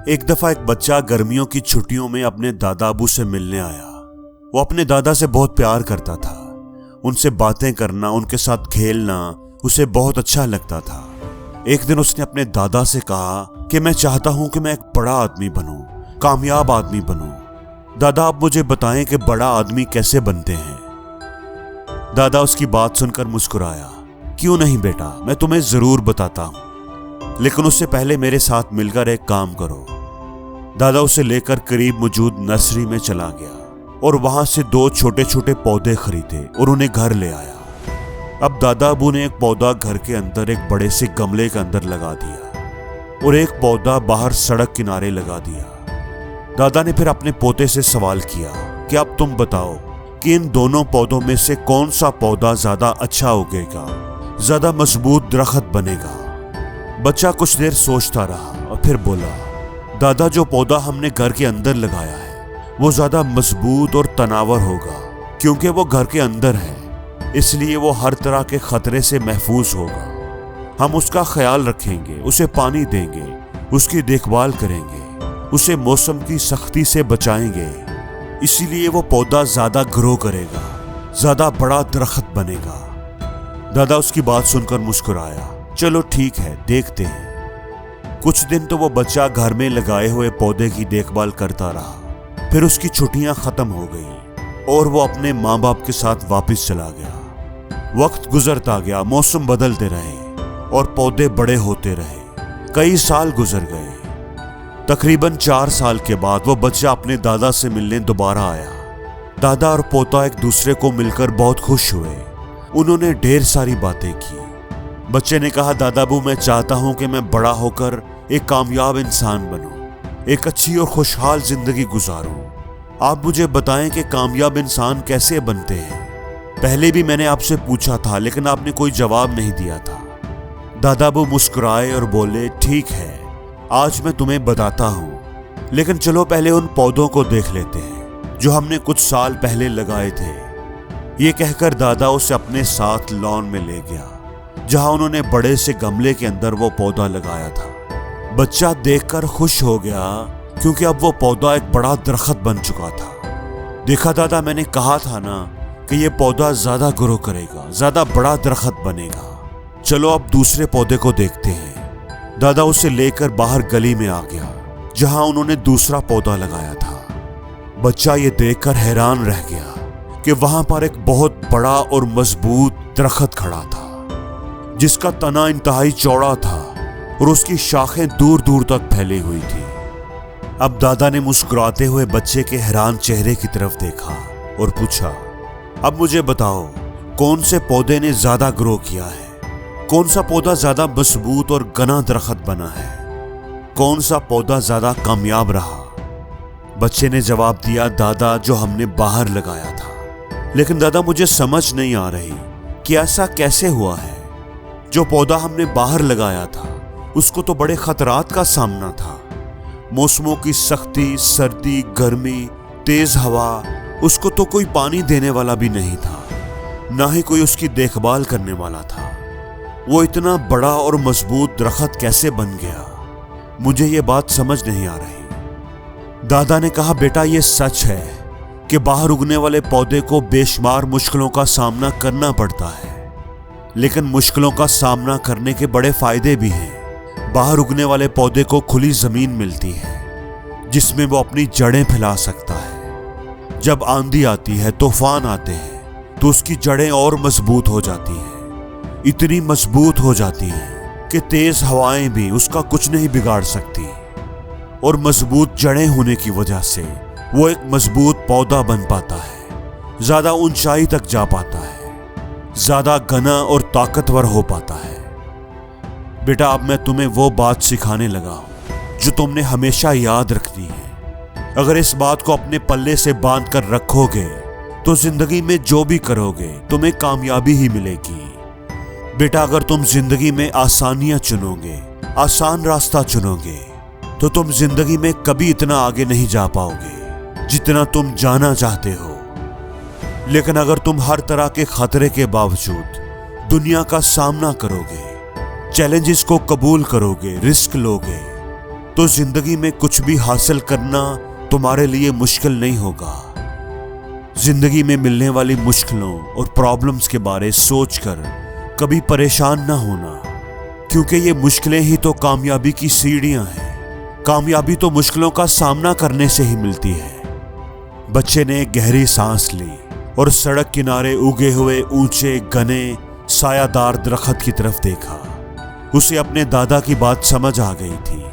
एक दफा एक बच्चा गर्मियों की छुट्टियों में अपने दादा अबू से मिलने आया। वो अपने दादा से बहुत प्यार करता था। उनसे बातें करना, उनके साथ खेलना उसे बहुत अच्छा लगता था। एक दिन उसने अपने दादा से कहा कि मैं चाहता हूं कि मैं एक बड़ा आदमी बनूं, कामयाब आदमी बनूं। दादा, आप मुझे बताएं कि बड़ा आदमी कैसे बनते हैं। दादा उसकी बात सुनकर मुस्कुराया। क्यों नहीं बेटा, मैं तुम्हें जरूर बताता हूं, लेकिन उससे पहले मेरे साथ मिलकर एक काम करो। दादा उसे लेकर करीब मौजूद नर्सरी में चला गया और वहां से 2 छोटे छोटे पौधे खरीदे और उन्हें घर ले आया। अब दादा अबू ने एक पौधा घर के अंदर एक बड़े से गमले के अंदर लगा दिया और एक पौधा बाहर सड़क किनारे लगा दिया। दादा ने फिर अपने पोते से सवाल किया कि अब तुम बताओ कि इन दोनों पौधों में से कौन सा पौधा ज्यादा अच्छा उगेगा, ज्यादा मजबूत दरख्त बनेगा। बच्चा कुछ देर सोचता रहा और फिर बोला, दादा, जो पौधा हमने घर के अंदर लगाया है वो ज्यादा मजबूत और तनावर होगा, क्योंकि वो घर के अंदर है, इसलिए वो हर तरह के खतरे से महफूज होगा। हम उसका ख्याल रखेंगे, उसे पानी देंगे, उसकी देखभाल करेंगे, उसे मौसम की सख्ती से बचाएंगे, इसीलिए वो पौधा ज्यादा ग्रो करेगा, ज्यादा बड़ा दरख्त बनेगा। दादा उसकी बात सुनकर मुस्कुराया। चलो ठीक है, देखते हैं। कुछ दिन तो वो बच्चा घर में लगाए हुए पौधे की देखभाल करता रहा। फिर उसकी छुट्टियां खत्म हो गई और वो अपने माँ बाप के साथ वापस चला गया। वक्त गुजरता गया, मौसम बदलते रहे और पौधे बड़े होते रहे। कई साल गुजर गए। तकरीबन 4 साल के बाद वो बच्चा अपने दादा से मिलने दोबारा आया। दादा और पोता एक दूसरे को मिलकर बहुत खुश हुए। उन्होंने ढेर सारी बातें की। बच्चे ने कहा, दादा अबू, मैं चाहता हूं कि मैं बड़ा होकर एक कामयाब इंसान बनूं, एक अच्छी और खुशहाल जिंदगी गुजारूं। आप मुझे बताएं कि कामयाब इंसान कैसे बनते हैं। पहले भी मैंने आपसे पूछा था, लेकिन आपने कोई जवाब नहीं दिया था। दादा अबू मुस्कुराए और बोले, ठीक है, आज मैं तुम्हें बताता हूं, लेकिन चलो पहले उन पौधों को देख लेते हैं जो हमने कुछ साल पहले लगाए थे। ये कहकर दादा उसे अपने साथ लॉन में ले गया, जहां उन्होंने बड़े से गमले के अंदर वो पौधा लगाया था। बच्चा देखकर खुश हो गया, क्योंकि अब वो पौधा एक बड़ा दरख्त बन चुका था। देखा दादा, मैंने कहा था ना कि ये पौधा ज्यादा ग्रो करेगा, ज्यादा बड़ा दरख्त बनेगा। चलो अब दूसरे पौधे को देखते हैं। दादा उसे लेकर बाहर गली में आ गया, जहां उन्होंने दूसरा पौधा लगाया था। बच्चा ये देखकर हैरान रह गया कि वहां पर एक बहुत बड़ा और मजबूत दरख्त खड़ा था, जिसका तना इंतहाई चौड़ा था और उसकी शाखें दूर दूर तक फैली हुई थी। अब दादा ने मुस्कुराते हुए बच्चे के हैरान चेहरे की तरफ देखा और पूछा, अब मुझे बताओ, कौन से पौधे ने ज्यादा ग्रो किया है? कौन सा पौधा ज्यादा मजबूत और घना दरख्त बना है? कौन सा पौधा ज्यादा कामयाब रहा? बच्चे ने जवाब दिया, दादा, जो हमने बाहर लगाया था। लेकिन दादा, मुझे समझ नहीं आ रही कि ऐसा कैसे हुआ है। जो पौधा हमने बाहर लगाया था उसको तो बड़े खतरात का सामना था। मौसमों की सख्ती, सर्दी, गर्मी, तेज हवा, उसको तो कोई पानी देने वाला भी नहीं था, ना ही कोई उसकी देखभाल करने वाला था। वो इतना बड़ा और मजबूत दरख्त कैसे बन गया? मुझे ये बात समझ नहीं आ रही। दादा ने कहा, बेटा, ये सच है कि बाहर उगने वाले पौधे को बेशुमार मुश्किलों का सामना करना पड़ता है, लेकिन मुश्किलों का सामना करने के बड़े फायदे भी हैं। बाहर उगने वाले पौधे को खुली जमीन मिलती है, जिसमें वो अपनी जड़ें फैला सकता है। जब आंधी आती है, तूफान आते हैं, तो उसकी जड़ें और मजबूत हो जाती हैं। इतनी मजबूत हो जाती हैं कि तेज हवाएं भी उसका कुछ नहीं बिगाड़ सकती। और मजबूत जड़ें होने की वजह से वो एक मजबूत पौधा बन पाता है, ज्यादा ऊंचाई तक जा पाता है, ज्यादा घना और ताकतवर हो पाता है। बेटा, अब मैं तुम्हें वो बात सिखाने लगा हूं जो तुमने हमेशा याद रखनी है। अगर इस बात को अपने पल्ले से बांध कर रखोगे तो जिंदगी में जो भी करोगे तुम्हें कामयाबी ही मिलेगी। बेटा, अगर तुम जिंदगी में आसानियां चुनोगे, आसान रास्ता चुनोगे, तो तुम जिंदगी में कभी इतना आगे नहीं जा पाओगे जितना तुम जाना चाहते हो। लेकिन अगर तुम हर तरह के खतरे के बावजूद दुनिया का सामना करोगे, चैलेंजेस को कबूल करोगे, रिस्क लोगे, तो जिंदगी में कुछ भी हासिल करना तुम्हारे लिए मुश्किल नहीं होगा। जिंदगी में मिलने वाली मुश्किलों और प्रॉब्लम्स के बारे सोचकर कभी परेशान ना होना, क्योंकि ये मुश्किलें ही तो कामयाबी की सीढ़ियां हैं। कामयाबी तो मुश्किलों का सामना करने से ही मिलती है। बच्चे ने एक गहरी सांस ली और सड़क किनारे उगे हुए ऊंचे घने सायादार दरख्त की तरफ देखा। उसे अपने दादा की बात समझ आ गई थी।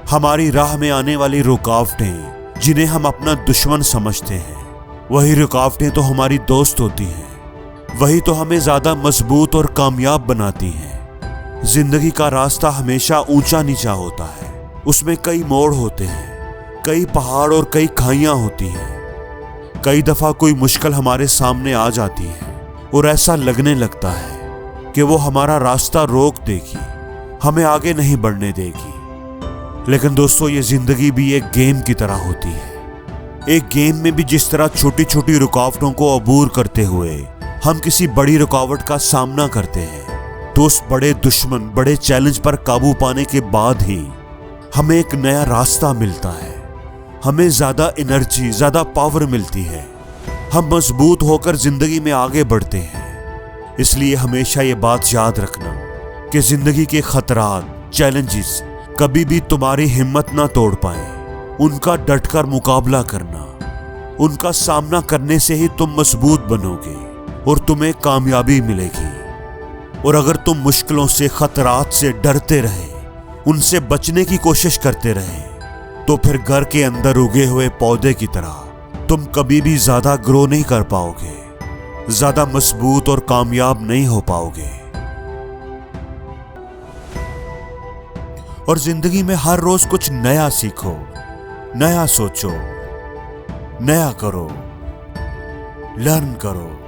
हमारी राह में आने वाली रुकावटें, जिन्हें हम अपना दुश्मन समझते हैं, वही रुकावटें तो हमारी दोस्त होती हैं। वही तो हमें ज्यादा मजबूत और कामयाब बनाती हैं। जिंदगी का रास्ता हमेशा ऊंचा नीचा होता है। उसमें कई मोड़ होते हैं, कई पहाड़ और कई खाइयां होती हैं। कई दफा कोई मुश्किल हमारे सामने आ जाती है और ऐसा लगने लगता है कि वो हमारा रास्ता रोक देगी, हमें आगे नहीं बढ़ने देगी। लेकिन दोस्तों, ये जिंदगी भी एक गेम की तरह होती है। एक गेम में भी जिस तरह छोटी छोटी रुकावटों को अबूर करते हुए हम किसी बड़ी रुकावट का सामना करते हैं, तो उस बड़े दुश्मन, बड़े चैलेंज पर काबू पाने के बाद ही हमें एक नया रास्ता मिलता है। हमें ज्यादा एनर्जी, ज्यादा पावर मिलती है। हम मजबूत होकर जिंदगी में आगे बढ़ते हैं। इसलिए हमेशा ये बात याद रखना कि जिंदगी के खतरात, चैलेंजेस कभी भी तुम्हारी हिम्मत ना तोड़ पाए। उनका डटकर मुकाबला करना, उनका सामना करने से ही तुम मजबूत बनोगे और तुम्हें कामयाबी मिलेगी। और अगर तुम मुश्किलों से, खतरात से डरते रहे, उनसे बचने की कोशिश करते रहे, तो फिर घर के अंदर उगे हुए पौधे की तरह तुम कभी भी ज्यादा ग्रो नहीं कर पाओगे, ज्यादा मजबूत और कामयाब नहीं हो पाओगे। और जिंदगी में हर रोज कुछ नया सीखो, नया सोचो, नया करो, लर्न करो।